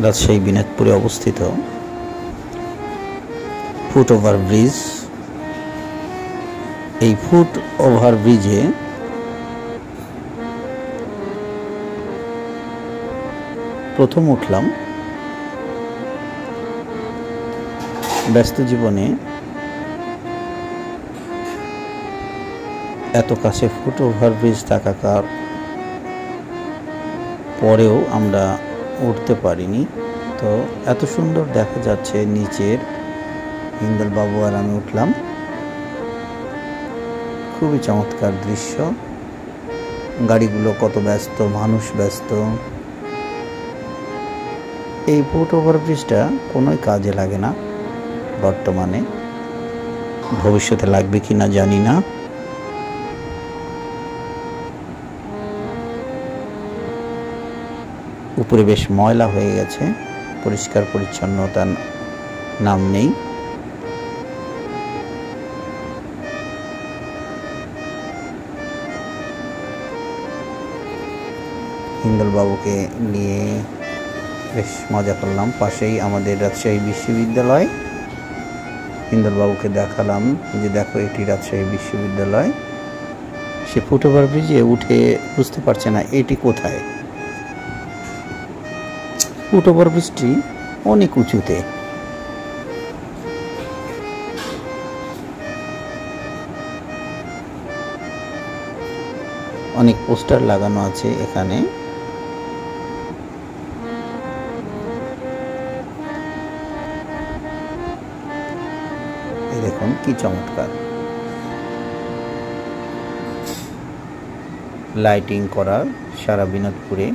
রাজশাহী বিনোদপুরে অবস্থিত foot over bridge. এই foot over ব্রিজে প্রথম উঠলাম। ব্যস্ত জীবনে এত কাছে ফুট ওভার ব্রিজ থাকার পরেও আমরা উঠতে পারিনি। তো এত সুন্দর দেখা যাচ্ছে নিচের। হিন্দল বাবু আর আমি উঠলাম। খুবই চমৎকার দৃশ্য। গাড়িগুলো কত ব্যস্ত, মানুষ ব্যস্ত। এই ফুট ওভার ব্রিজটা কোনোই কাজে লাগে না বর্তমানে, ভবিষ্যতে লাগবে কিনা জানি না। উপরে বেশ ময়লা হয়ে গেছে, পরিষ্কার পরিচ্ছন্নতার নাম নেই। হিন্দল বাবুকে নিয়ে বেশ মজা করলাম। পাশেই আমাদের রাজশাহী বিশ্ববিদ্যালয়। হিন্দল বাবুকে দেখালাম যে দেখো এটি রাজশাহী বিশ্ববিদ্যালয়। সে ফুট ওভার ব্রিজে উঠে বুঝতে পারছে না এটি কোথায়। ফুট ওভার ব্রিজটি অনেক উঁচুতে। অনেক পোস্টার লাগানো আছে এখানে। এই দেখুন কি চমৎকার লাইটিং করা সারা বিনোদপুরে।